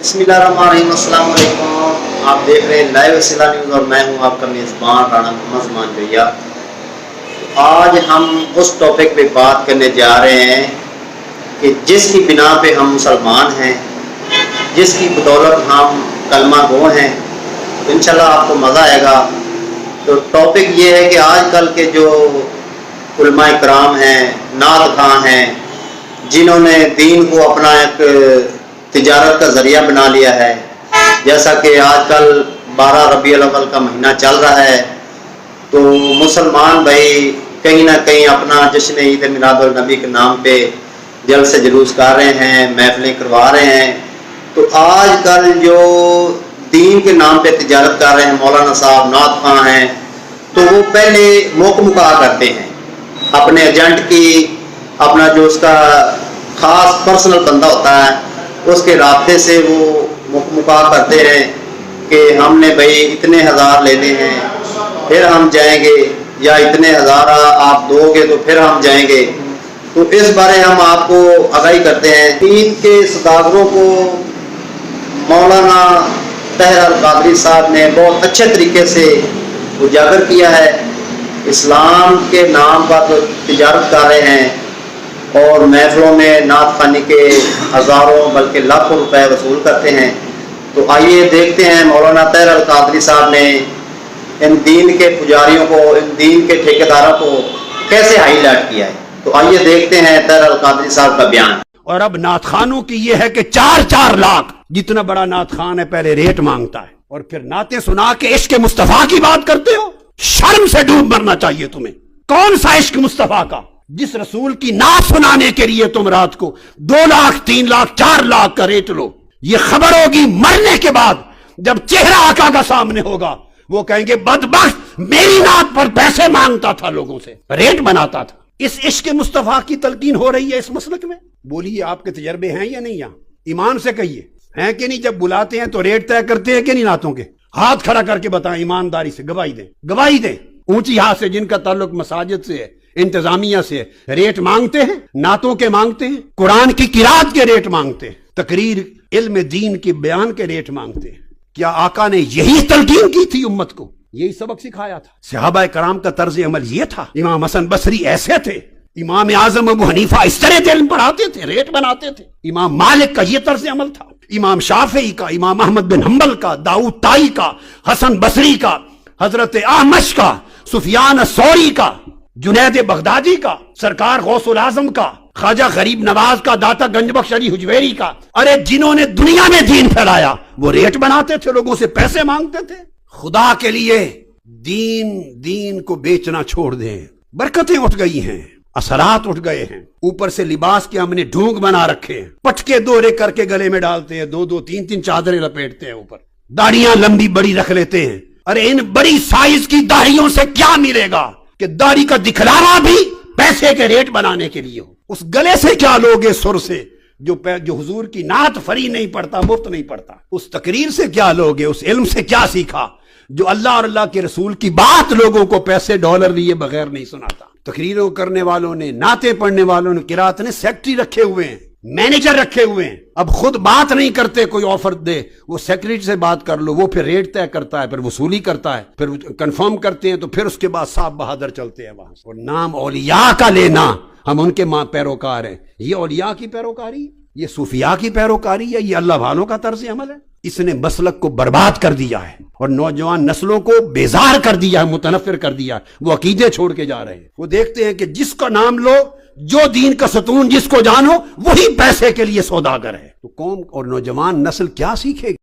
बिस्मिल्लाहिर्रहमानिर्रहीम। अस्सलाम वालेकुम। आप देख रहे हैं लाइव वसीला न्यूज़ और मैं हूं आपका मेज़बान राणा मोहम्मद ज़मान भैया। आज हम उस टॉपिक पे बात करने जा रहे हैं कि जिसकी बिना पे हम मुसलमान हैं, जिसकी बदौलत हम कलमा गो हैं, तो इंशाल्लाह आपको मज़ा आएगा। तो टॉपिक ये है कि आजकल के जो उलमा इकराम हैं, नात खां हैं, जिन्होंने दीन को अपना एक तिजारत का ज़रिया बना लिया है। जैसा कि आजकल 12 रबीउल अव्वल का महीना चल रहा है, तो मुसलमान भाई कहीं ना कहीं अपना जश्न ईद मिलादुल नबी के नाम पे जल्द से जुलूस कर रहे हैं, महफिलें करवा रहे हैं। तो आजकल जो दीन के नाम पे तिजारत कर रहे हैं, मौलाना साहब नात खां हैं, तो वो पहले मुका करते हैं अपने एजेंट की, अपना जो उसका ख़ास पर्सनल बंदा होता है उसके रास्ते से वो मुका करते हैं कि हमने भाई इतने हज़ार लेने हैं, फिर हम जाएंगे, या इतने हज़ार आप दोगे तो फिर हम जाएंगे। तो इस बारे हम आपको आगाही करते हैं। दीन के सदागरों को मौलाना तहर अल कादरी साहब ने बहुत अच्छे तरीके से उजागर किया है। इस्लाम के नाम पर तो तिजारत कर रहे हैं और महफिलों में नात खानी के हज़ारों बल्कि लाखों रुपए वसूल करते हैं। तो आइए देखते हैं मौलाना तहर अल कादरी साहब ने इन दीन के पुजारियों को, इन दीन के ठेकेदारों को कैसे हाईलाइट किया है। तो आइए देखते हैं तहर अल कादरी साहब का बयान। और अब नात खानों की यह है कि 4-4 लाख, जितना बड़ा नात खान है पहले रेट मांगता है और फिर नाते सुना के इश्क मुस्तफा की बात करते हो। शर्म से डूब मरना चाहिए तुम्हें। कौन सा इश्क मुस्तफा का, जिस रसूल की नात सुनाने के लिए तुम रात को 2 लाख 3 लाख 4 लाख का रेट लो। ये खबर होगी मरने के बाद, जब चेहरा आका का सामने होगा, वो कहेंगे बदबख्त मेरी नात पर पैसे मांगता था, लोगों से रेट बनाता था। इस इश्क मुस्तफा की तलकीन हो रही है इस मसलक में। बोलिए आपके तजर्बे हैं या नहीं? यहाँ ईमान से कहिए, हैं कि नहीं? जब बुलाते हैं तो रेट तय करते हैं कि नहीं नातों के? हाथ खड़ा करके बताएं, ईमानदारी से गवाही दें, गवाही दें ऊंची हाथ से, जिनका ताल्लुक मसाजिद से है, इंतजामिया से। रेट मांगते हैं, नातों के मांगते हैं, कुरान की किरात के रेट मांगते हैं, तकरीर इल्म दीन के बयान के रेट मांगते हैं। क्या आका ने यही तलकीन की थी उम्मत को? यही सबक सिखाया था? सहाबा कराम का तर्ज अमल ये था? इमाम हसन बसरी ऐसे थे, इमाम आजम अबू हनीफा इस तरह इल्म पढ़ाते थे, रेट बनाते थे। इमाम मालिक का ये तर्ज अमल था, इमाम शाफी का, इमाम अहमद बिन हम्बल का, दाऊद ताई का, हसन बसरी का, हजरत अहमश का, सुफियान सौरी का, जुनैद बगदादी का, सरकार गौसुल आजम का, ख्वाजा गरीब नवाज का, दाता गंजबख्श अली हुजवेरी का। अरे जिन्होंने दुनिया में दीन फैलाया, वो रेट बनाते थे, लोगों से पैसे मांगते थे। खुदा के लिए दीन को बेचना छोड़ दें। बरकतें उठ गई हैं, असरात उठ गए हैं। ऊपर से लिबास के हमने ढोंग बना रखे हैं, पटके दोहरे करके गले में डालते हैं, 2-2 3-3 चादरें लपेटते हैं, ऊपर दाढ़ियां लंबी बड़ी रख लेते हैं। अरे इन बड़ी साइज की दाढ़ियों से क्या मिलेगा कि दाढ़ी का दिखलावा भी पैसे के रेट बनाने के लिए हो। उस गले से क्या लोगे, सुर से जो हुजूर की नात फरी नहीं पड़ता, मुफ्त नहीं पड़ता। उस तकरीर से क्या लोगे, उस इल्म से क्या सीखा जो अल्लाह और अल्लाह के रसूल की बात लोगों को पैसे डॉलर लिए बगैर नहीं सुनाता। तकरीरों करने वालों ने, नाते पढ़ने वालों ने, किरात ने सेक्रेटरी रखे हुए हैं, मैनेजर रखे हुए हैं। अब खुद बात नहीं करते, कोई ऑफर दे, वो सेक्रेटरी से बात कर लो, वो फिर रेट तय करता है, फिर वसूली करता है, फिर कंफर्म करते हैं, तो फिर उसके बाद साहब बहादुर चलते हैं वहां से। और नाम औलिया का लेना, हम उनके पैरोकार हैं। ये औलिया की पैरोकारी, ये सूफिया की पैरोकारी है, ये अल्लाह वालों का तर्ज अमल है। इसने मसलक को बर्बाद कर दिया है और नौजवान नस्लों को बेजार कर दिया है, मुतनफिर कर दिया है। वो अकीदे छोड़ के जा रहे हैं। वो देखते हैं कि जिसका नाम लो, जो दीन का सतून जिसको जानो, वही पैसे के लिए सौदागर है। तो कौम और नौजवान नस्ल क्या सीखेगी?